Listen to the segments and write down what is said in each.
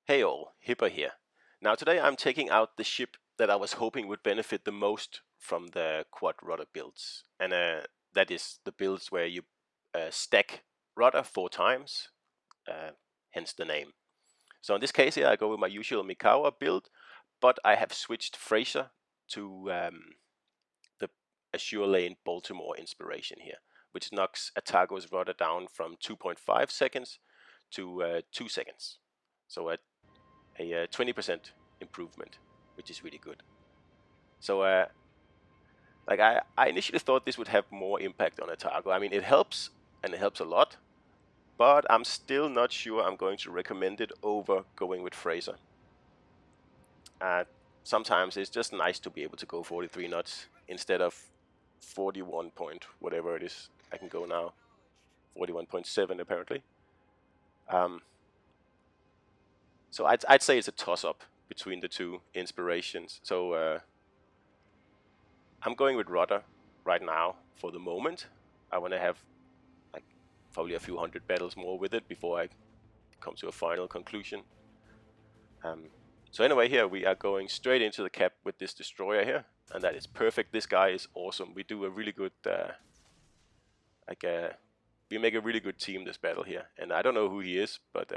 Hey all, Hipper here. Now today I'm taking out the ship that I was hoping would benefit the most from the quad rudder builds. And that is the builds where you stack rudder 4 times, hence the name. So in this case here I go with my usual Mikawa build, but I have switched Fraser to the Azure Lane Baltimore inspiration here, which knocks Atago's rudder down from 2.5 seconds to 2 seconds. So a 20% improvement, which is really good. So I initially thought this would have more impact on Atago. I mean, it helps, and it helps a lot, but I'm still not sure I'm going to recommend it over going with Fraser. Sometimes it's just nice to be able to go 43 knots instead of 41 point whatever it is I can go now, 41.7 apparently. So I'd say it's a toss-up between the two inspirations. So I'm going with rudder right now for the moment. I want to have like probably a few hundred battles more with it before I come to a final conclusion. So anyway, here we are going straight into the cap with this destroyer here, and that is perfect. This guy is awesome. We do a really good, we make a really good team this battle here. And I don't know who he is, but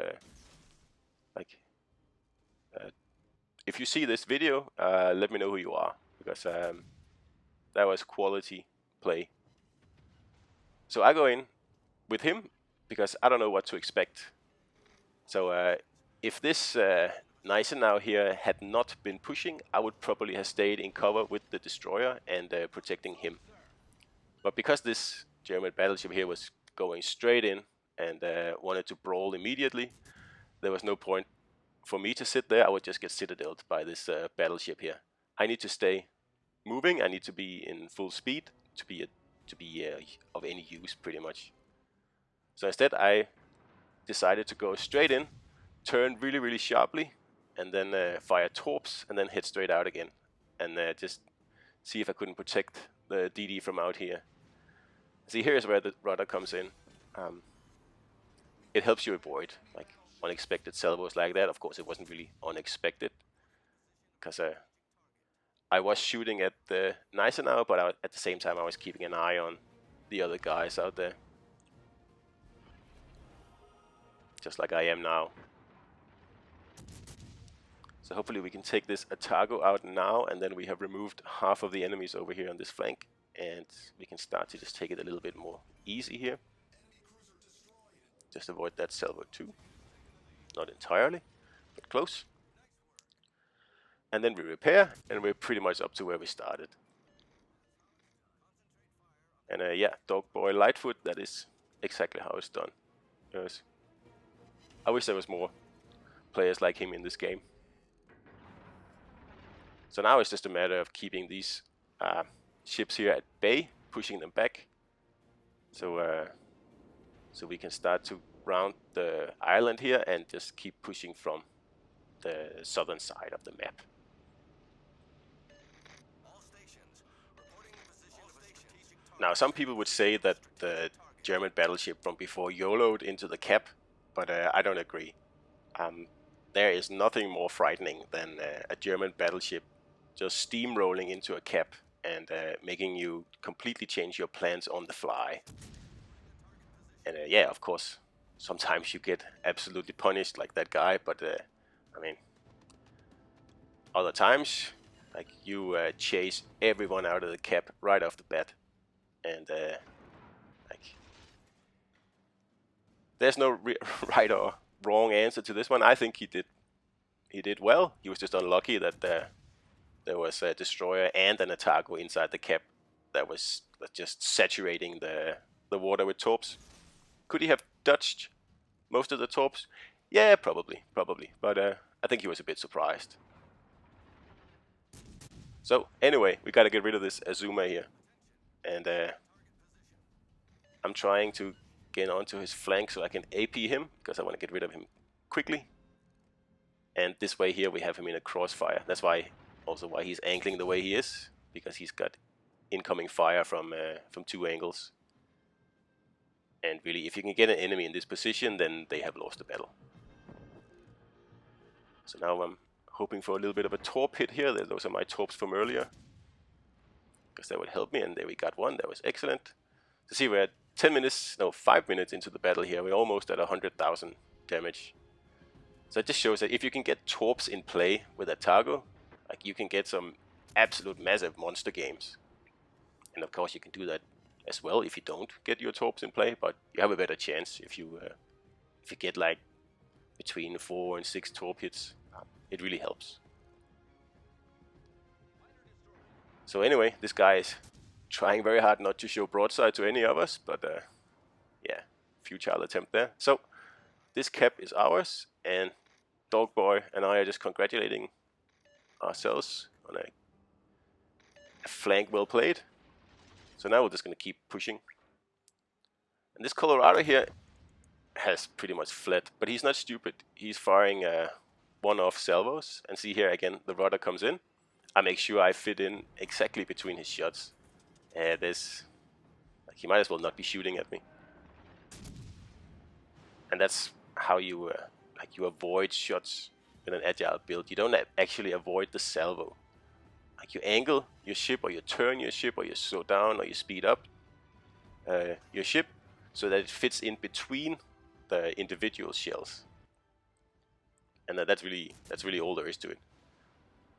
if you see this video, let me know who you are, because that was quality play. So I go in with him because I don't know what to expect. So if this Gneisenau here had not been pushing, I would probably have stayed in cover with the destroyer and protecting him. But because this German battleship here was going straight in and wanted to brawl immediately, there was no point for me to sit there. I would just get citadeled by this battleship here. I need to stay moving. I need to be in full speed to be of any use, pretty much. So instead, I decided to go straight in, turn really sharply, and then fire torps, and then head straight out again, and just see if I couldn't protect the DD from out here. See, here's where the rudder comes in. It helps you avoid like unexpected salvos like that. Of course, it wasn't really unexpected, because I was shooting at the Gneisenau, but at the same time I was keeping an eye on the other guys out there, just like I am now. So hopefully we can take this Atago out now, and then we have removed half of the enemies over here on this flank, and we can start to just take it a little bit more easy here. Just avoid that salvo too. Not entirely, but close. And then we repair, and we're pretty much up to where we started. And yeah, Dogboy Lightfoot, that is exactly how it's done. Yes. I wish there was more players like him in this game. So now it's just a matter of keeping these ships here at bay, pushing them back, so we can start to round the island here and just keep pushing from the southern side of the map. Now, some people would say that the German battleship from before YOLO'd into the cap, but I don't agree. There is nothing more frightening than a German battleship just steamrolling into a cap and making you completely change your plans on the fly. And yeah, of course, sometimes you get absolutely punished like that guy, but I mean, other times, like you chase everyone out of the cap right off the bat, and like there's no right or wrong answer to this one. I think he did well. He was just unlucky that there was a destroyer and an Atago inside the cap that was just saturating the water with torps. Could he have dodged most of the torps? Yeah, probably. But I think he was a bit surprised. So anyway, we gotta get rid of this Azuma here, and I'm trying to get onto his flank so I can AP him, because I want to get rid of him quickly. And this way here we have him in a crossfire. That's why he's angling the way he is, because he's got incoming fire from 2 angles. And really, if you can get an enemy in this position, then they have lost the battle. So now I'm hoping for a little bit of a torp hit here. Those are my torps from earlier, because that would help me. And there we got one. That was excellent. So see, we're at 5 minutes into the battle here. We're almost at 100,000 damage. So it just shows that if you can get torps in play with Atago, like, you can get some absolute massive monster games. And of course you can do that as well if you don't get your torps in play, but you have a better chance if you get like between 4 and 6 torp hits. It really helps. So anyway, this guy is trying very hard not to show broadside to any of us, but yeah, futile attempt there. So this cap is ours, and Dog Boy and I are just congratulating ourselves on a flank well played. So now we're just going to keep pushing. And this Colorado here has pretty much fled, but he's not stupid. He's firing one-off salvos, and see here again, the rudder comes in. I make sure I fit in exactly between his shots. He might as well not be shooting at me. And that's how you you avoid shots in an agile build. You don't actually avoid the salvo. Like, you angle your ship, or you turn your ship, or you slow down, or you speed up your ship so that it fits in between the individual shells. And that's really all there is to it.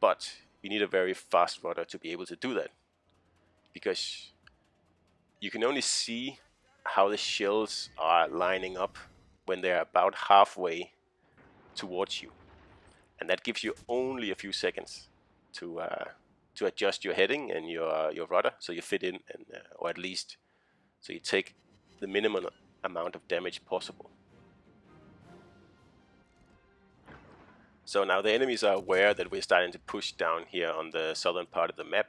But you need a very fast rudder to be able to do that, because you can only see how the shells are lining up when they're about halfway towards you, and that gives you only a few seconds to adjust your heading and your rudder so you fit in, and or at least so you take the minimum amount of damage possible. So now the enemies are aware that we're starting to push down here on the southern part of the map.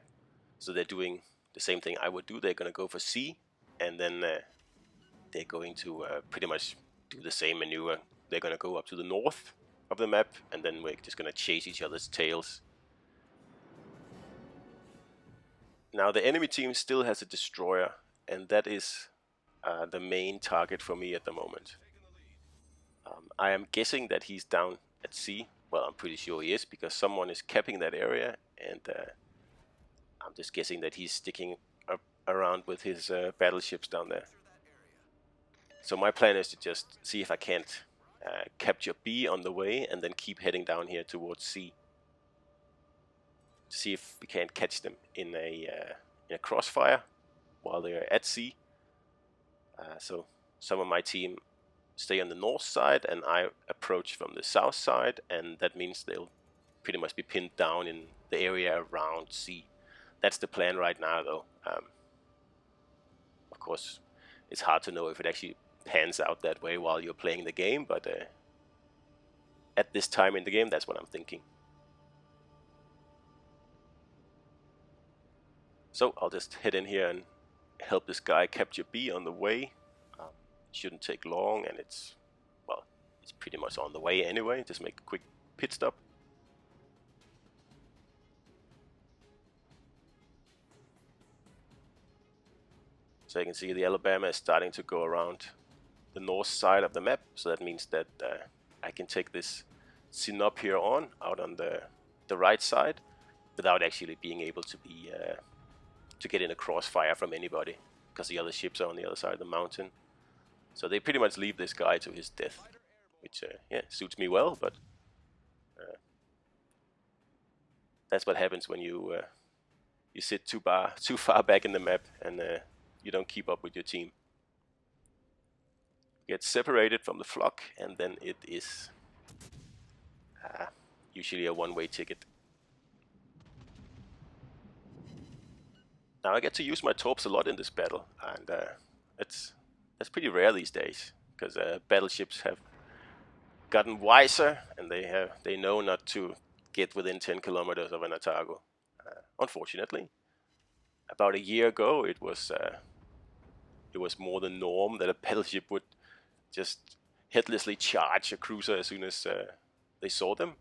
So they're doing the same thing I would do. They're going to go for C, and then they're going to pretty much do the same maneuver. They're going to go up to the north of the map, and then we're just going to chase each other's tails. Now the enemy team still has a destroyer, and that is the main target for me at the moment. I am guessing that he's down at C. Well, I'm pretty sure he is, because someone is capping that area, and I'm just guessing that he's sticking up around with his battleships down there. So my plan is to just see if I can't capture B on the way, and then keep heading down here towards C to see if we can't catch them in a crossfire while they're at C. So some of my team stay on the north side, and I approach from the south side, and that means they'll pretty much be pinned down in the area around C. That's the plan right now, though. Of course, it's hard to know if it actually pans out that way while you're playing the game, but at this time in the game, that's what I'm thinking. So I'll just head in here and help this guy capture B on the way. Shouldn't take long, and it's pretty much on the way anyway. Just make a quick pit stop. So you can see the Alabama is starting to go around the north side of the map, so that means that I can take this Sinop here out on the right side without actually being able to be to get in a crossfire from anybody, because the other ships are on the other side of the mountain. So they pretty much leave this guy to his death, which suits me well, but that's what happens when you sit too far back in the map, and you don't keep up with your team. You get separated from the flock, and then it is usually a one-way ticket. Now I get to use my torps a lot in this battle, and that's pretty rare these days, because battleships have gotten wiser, and they know not to get within 10 kilometers of an Atago. Unfortunately, about a year ago, it was more the norm that a battleship would just headlessly charge a cruiser as soon as they saw them,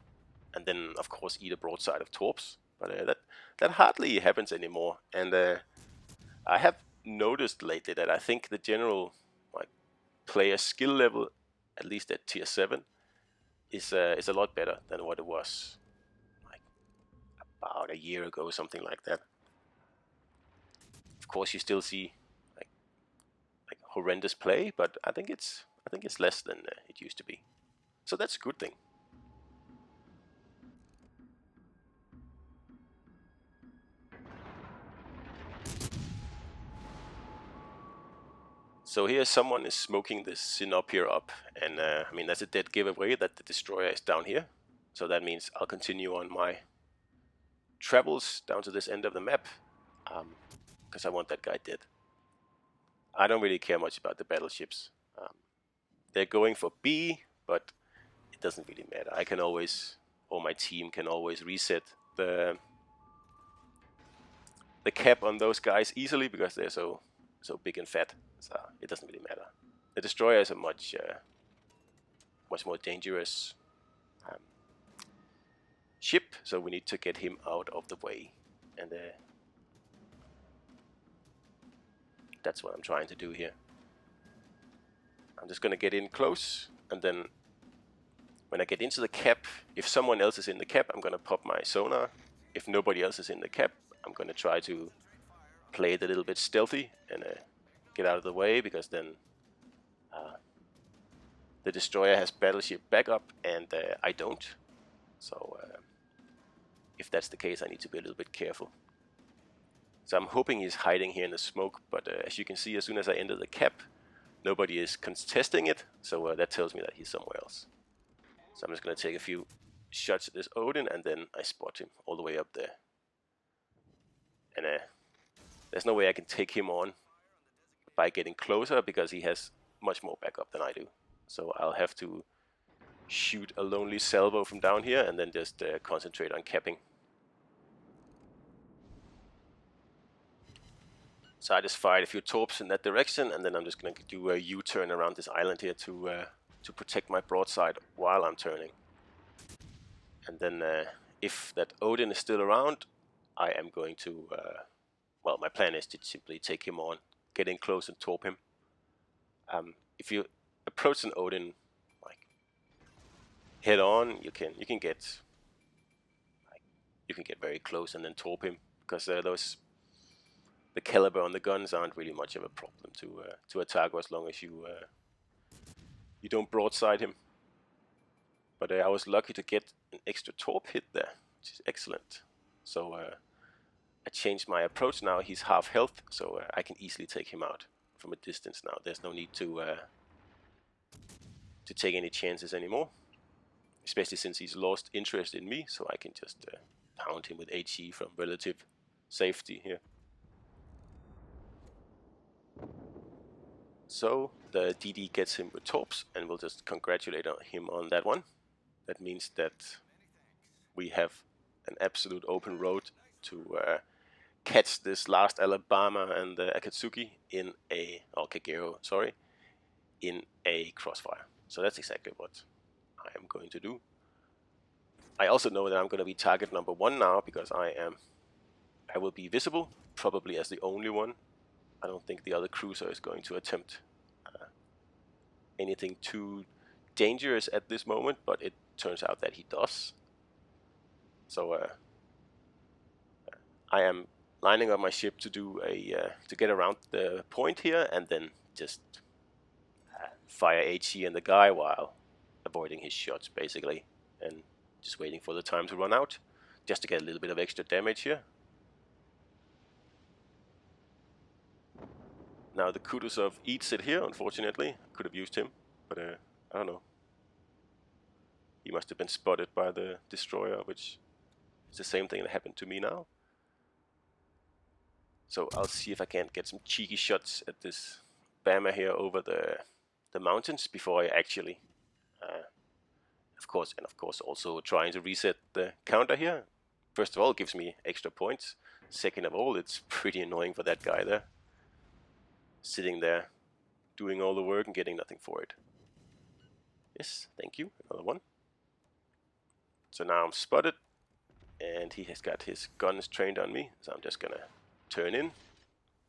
and then of course eat a broadside of torps. But that hardly happens anymore, and I have noticed lately that I think the general player skill level, at least at tier 7, is a lot better than what it was like about a year ago, something like that. Of course, you still see like horrendous play, but I think it's less than it used to be. So that's a good thing. So here someone is smoking this Sinop here up, and I mean that's a dead giveaway that the destroyer is down here. So that means I'll continue on my travels down to this end of the map, because I want that guy dead. I don't really care much about the battleships. They're going for B, but it doesn't really matter. I can always, or my team can always reset the cap on those guys easily because they're so big and fat. So it doesn't really matter. The destroyer is a much more dangerous ship, so we need to get him out of the way, and that's what I'm trying to do here. I'm just gonna get in close, and then when I get into the cap, if someone else is in the cap, I'm gonna pop my sonar. If nobody else is in the cap, I'm gonna try to play it a little bit stealthy and get out of the way, because then the destroyer has battleship backup and I don't. So if that's the case, I need to be a little bit careful. So I'm hoping he's hiding here in the smoke, but as you can see, as soon as I enter the cap, nobody is contesting it, so that tells me that he's somewhere else. So I'm just going to take a few shots at this Odin, and then I spot him all the way up there. And there's no way I can take him on by getting closer, because he has much more backup than I do. So I'll have to shoot a lonely salvo from down here, and then just concentrate on capping. So I just fired a few torps in that direction, and then I'm just going to do a U-turn around this island here to protect my broadside while I'm turning. And then if that Odin is still around, I am going to, well, my plan is to simply take him on, get in close and torp him. If you approach an Odin like head on, you can get very close and then torp him, because the caliber on the guns aren't really much of a problem to Atago, as long as you don't broadside him. But I was lucky to get an extra torp hit there, which is excellent. So I changed my approach now. He's half health, so I can easily take him out from a distance now. There's no need to take any chances anymore, especially since he's lost interest in me, so I can just pound him with HE from relative safety here. So the DD gets him with torps, and we'll just congratulate him on that one. That means that we have an absolute open road to catch this last Alabama and Akatsuki in a, or Kagero, sorry, in a crossfire. So that's exactly what I am going to do. I also know that I'm going to be target number 1 now, because I will be visible, probably as the only one. I don't think the other cruiser is going to attempt anything too dangerous at this moment, but it turns out that he does. So I am lining up my ship to do to get around the point here, and then just fire HE in the guy while avoiding his shots, basically, and just waiting for the time to run out, just to get a little bit of extra damage here. Now the Kutuzov eats it here, unfortunately. Could have used him, but I don't know. He must have been spotted by the destroyer, which is the same thing that happened to me now. So I'll see if I can't get some cheeky shots at this Bama here over the mountains before I actually, of course also trying to reset the counter here. First of all, it gives me extra points. Second of all, it's pretty annoying for that guy there, sitting there doing all the work and getting nothing for it. Yes, thank you, another one. So now I'm spotted, and he has got his guns trained on me, so I'm just gonna turn in,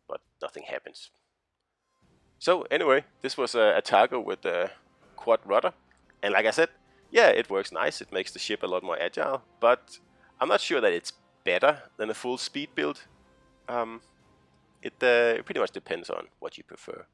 but nothing happens. So anyway, this was Atago with the quad rudder, and like I said, Yeah, it works nice. It makes the ship a lot more agile, but I'm not sure that it's better than a full speed build. It pretty much depends on what you prefer.